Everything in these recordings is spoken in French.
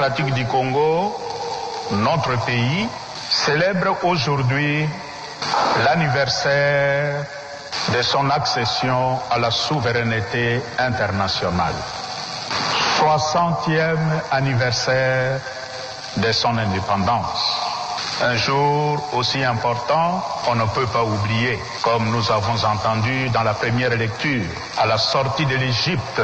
démocratique du Congo, notre pays, célèbre aujourd'hui l'anniversaire de son accession à la souveraineté internationale. 60e anniversaire de son indépendance. Un jour aussi important, on ne peut pas oublier, comme nous avons entendu dans la première lecture, à la sortie de l'Égypte,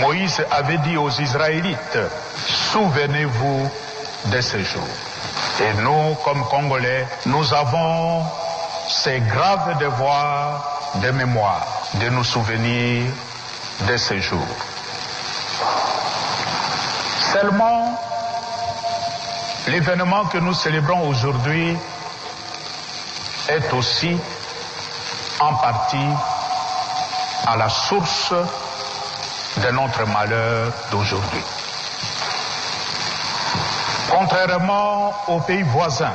Moïse avait dit aux Israélites, souvenez-vous de ce jour. Et nous, comme Congolais, nous avons ces graves devoirs de mémoire, de nous souvenir de ce jour. Seulement, l'événement que nous célébrons aujourd'hui est aussi en partie à la source de notre malheur d'aujourd'hui. Contrairement aux pays voisins,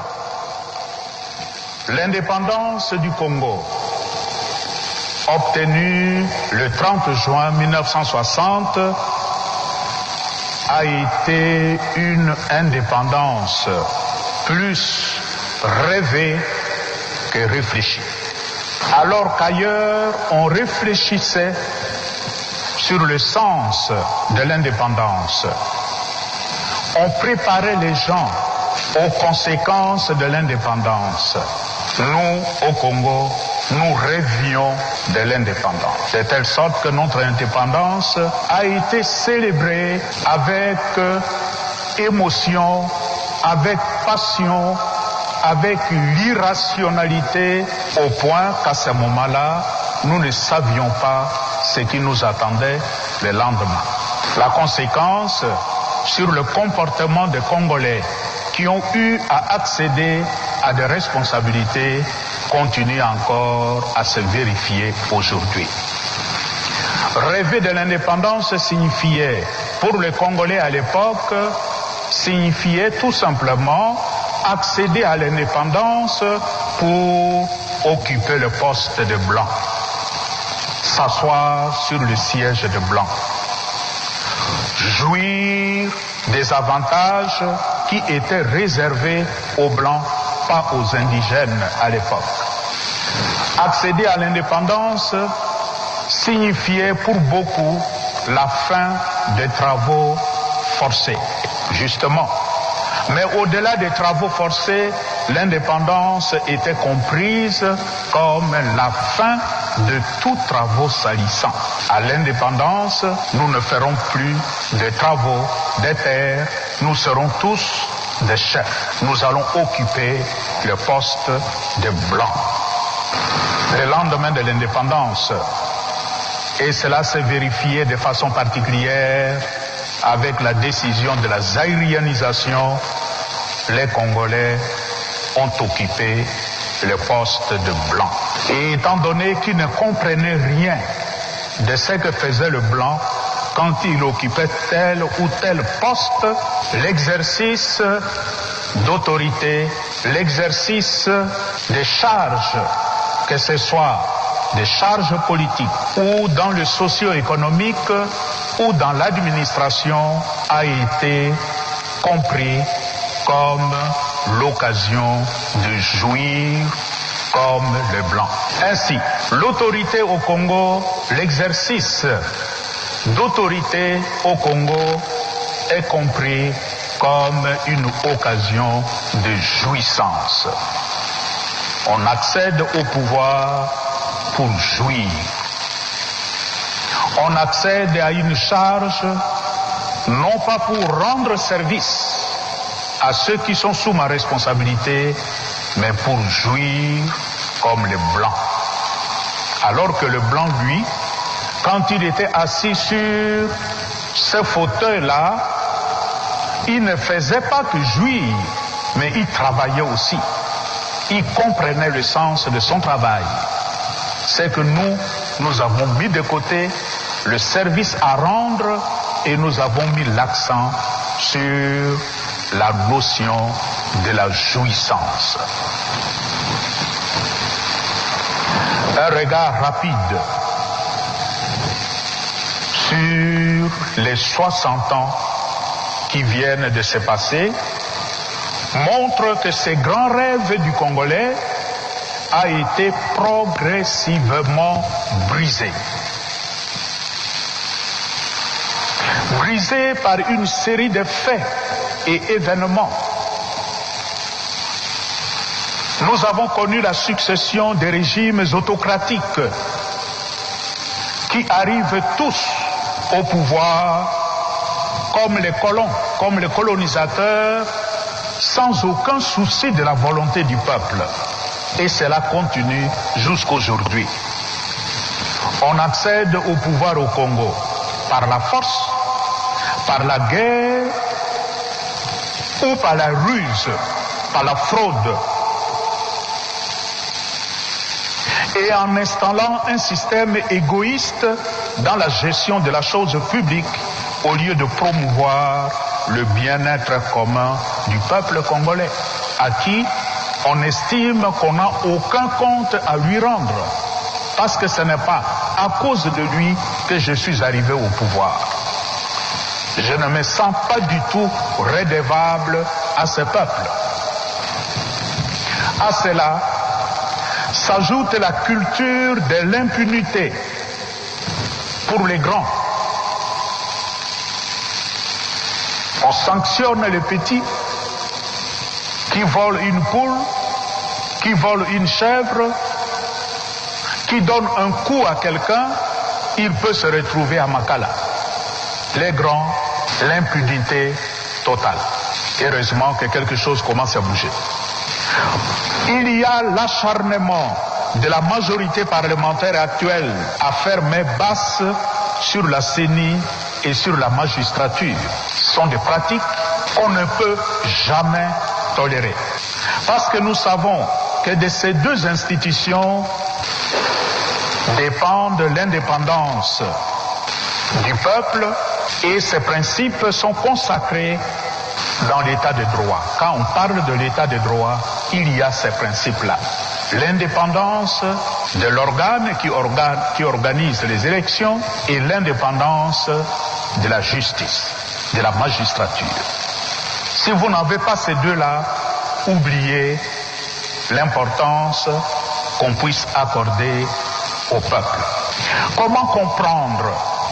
l'indépendance du Congo, obtenue le 30 juin 1960, a été une indépendance plus rêvée que réfléchie. Alors qu'ailleurs, on réfléchissait sur le sens de l'indépendance. On préparait les gens aux conséquences de l'indépendance. Nous, au Congo, nous rêvions de l'indépendance. De telle sorte que notre indépendance a été célébrée avec émotion, avec passion, avec l'irrationalité, au point qu'à ce moment-là, nous ne savions pas ce qui nous attendait le lendemain. La conséquence sur le comportement des Congolais qui ont eu à accéder à des responsabilités continue encore à se vérifier aujourd'hui. Rêver de l'indépendance signifiait, pour les Congolais à l'époque, signifiait tout simplement accéder à l'indépendance pour occuper le poste de blanc, s'asseoir sur le siège de blanc, jouir des avantages qui étaient réservés aux blancs, pas aux indigènes à l'époque. Accéder à l'indépendance signifiait pour beaucoup la fin des travaux forcés, justement. Mais au-delà des travaux forcés, l'indépendance était comprise comme la fin de tous travaux salissants. À l'indépendance, nous ne ferons plus de travaux, des terres, nous serons tous des chefs. Nous allons occuper le poste de blanc. Le lendemain de l'indépendance, et cela s'est vérifié de façon particulière avec la décision de la zaïrianisation, les Congolais ont occupé le poste de blanc. Et étant donné qu'ils ne comprenaient rien de ce que faisait le blanc quand il occupait tel ou tel poste, l'exercice d'autorité, l'exercice des charges, que ce soit des charges politiques ou dans le socio-économique ou dans l'administration, a été compris comme l'occasion de jouir comme le blanc. Ainsi, l'autorité au Congo, l'exercice d'autorité au Congo est compris comme une occasion de jouissance. On accède au pouvoir pour jouir. On accède à une charge non pas pour rendre service à ceux qui sont sous ma responsabilité, mais pour jouir comme les blancs. Alors que le blanc, lui, quand il était assis sur ce fauteuil-là, il ne faisait pas que jouir, mais il travaillait aussi. Il comprenait le sens de son travail. C'est que nous avons mis de côté le service à rendre et nous avons mis l'accent sur la notion de la jouissance. Un regard rapide sur les 60 ans qui viennent de se passer montrent que ces grands rêves du Congolais a été progressivement brisé. Brisé par une série de faits et événements. Nous avons connu la succession des régimes autocratiques qui arrivent tous au pouvoir comme les colons, comme les colonisateurs, sans aucun souci de la volonté du peuple. Et cela continue jusqu'aujourd'hui. On accède au pouvoir au Congo par la force, par la guerre ou par la ruse, par la fraude. Et en installant un système égoïste dans la gestion de la chose publique au lieu de promouvoir le bien-être commun du peuple congolais, à qui on estime qu'on n'a aucun compte à lui rendre, parce que ce n'est pas à cause de lui que je suis arrivé au pouvoir. Je ne me sens pas du tout redevable à ce peuple. À cela s'ajoute la culture de l'impunité pour les grands. On sanctionne les petits qui volent une poule, qui volent une chèvre, qui donnent un coup à quelqu'un, il peut se retrouver à Makala. Les grands, l'impunité totale. Heureusement que quelque chose commence à bouger. Il y a l'acharnement de la majorité parlementaire actuelle à faire main basse sur la CENI et sur la magistrature. Ce sont des pratiques qu'on ne peut jamais tolérer. Parce que nous savons que de ces deux institutions dépendent l'indépendance du peuple et ces principes sont consacrés dans l'état de droit. Quand on parle de l'état de droit, il y a ces principes-là. L'indépendance de l'organe qui organise les élections et l'indépendance de la justice, de la magistrature. Si vous n'avez pas ces deux-là, oubliez l'importance qu'on puisse accorder au peuple. Comment comprendre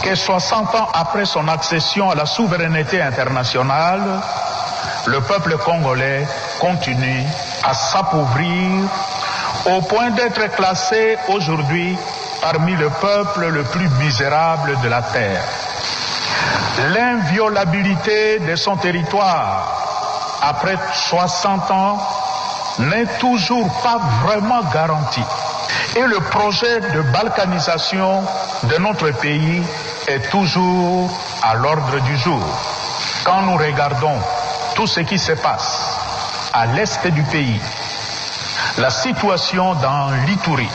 que 60 ans après son accession à la souveraineté internationale, le peuple congolais continue à s'appauvrir au point d'être classé aujourd'hui parmi le peuple le plus misérable de la terre. L'inviolabilité de son territoire après 60 ans n'est toujours pas vraiment garantie. Et le projet de balkanisation de notre pays est toujours à l'ordre du jour. Quand nous regardons tout ce qui se passe à l'est du pays, la situation dans l'Ituri,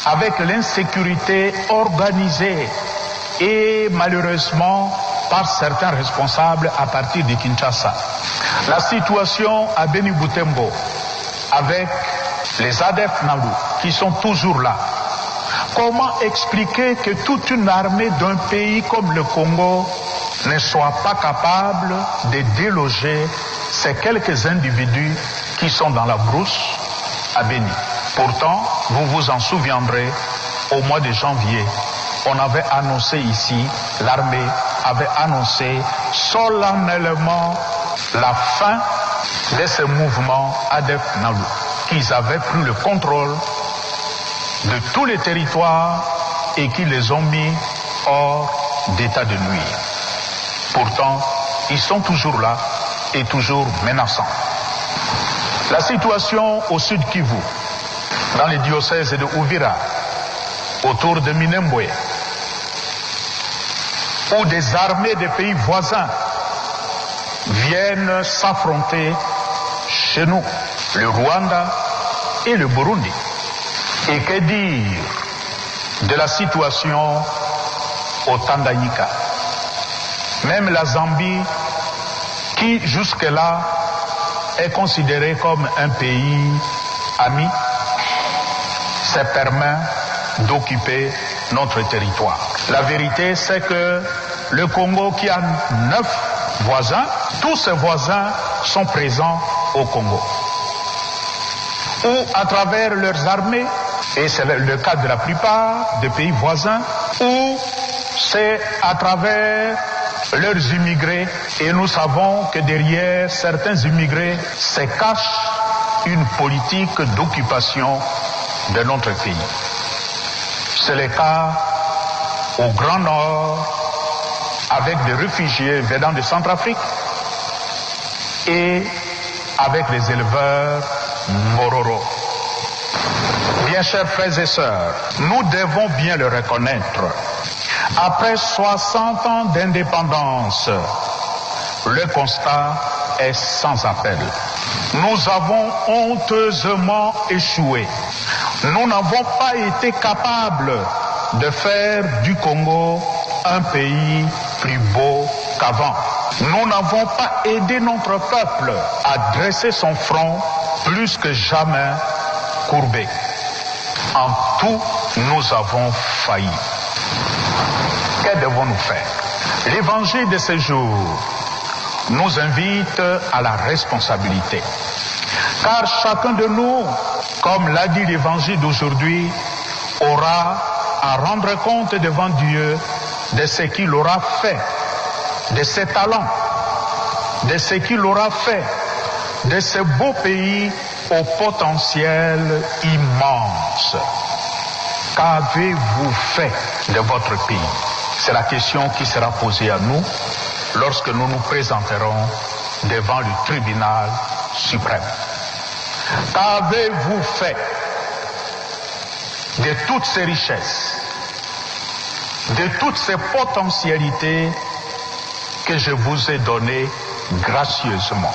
avec l'insécurité organisée et malheureusement par certains responsables à partir de Kinshasa, la situation à Beni Butembo, avec les ADF Nalu qui sont toujours là. Comment expliquer que toute une armée d'un pays comme le Congo ne soit pas capable de déloger ces quelques individus qui sont dans la brousse à Beni? Pourtant, vous vous en souviendrez, au mois de janvier, on avait annoncé ici, l'armée avait annoncé solennellement la fin de ce mouvement ADF Nalu, qu'ils avaient pris le contrôle de tous les territoires et qui les ont mis hors d'état de nuire. Pourtant, ils sont toujours là et toujours menaçants. La situation au sud Kivu, dans les diocèses de Uvira, autour de Minembwe, où des armées des pays voisins viennent s'affronter chez nous, le Rwanda et le Burundi. Et que dire de la situation au Tanganyika? Même la Zambie, qui jusque-là est considérée comme un pays ami, se permet d'occuper notre territoire. La vérité, c'est que le Congo, qui a 9 voisins, tous ces voisins sont présents au Congo. Ou à travers leurs armées, et c'est le cas de la plupart des pays voisins, ou c'est à travers leurs immigrés, et nous savons que derrière certains immigrés se cache une politique d'occupation de notre pays. C'est le cas au Grand Nord, avec des réfugiés venant de Centrafrique, et avec les éleveurs Mororo. Bien chers frères et sœurs, nous devons bien le reconnaître. Après 60 ans d'indépendance, le constat est sans appel. Nous avons honteusement échoué. Nous n'avons pas été capables de faire du Congo un pays plus beau qu'avant. Nous n'avons pas aidé notre peuple à dresser son front plus que jamais courbé. En tout, nous avons failli. Que devons-nous faire? L'évangile de ce jour nous invite à la responsabilité. Car chacun de nous, comme l'a dit l'évangile d'aujourd'hui, aura à rendre compte devant Dieu de ce qu'il aura fait, de ses talents, de ce qu'il aura fait, de ce beau pays au potentiel immense. Qu'avez-vous fait de votre pays? C'est la question qui sera posée à nous lorsque nous nous présenterons devant le tribunal suprême. Qu'avez-vous fait de toutes ces richesses, de toutes ces potentialités que je vous ai données gracieusement?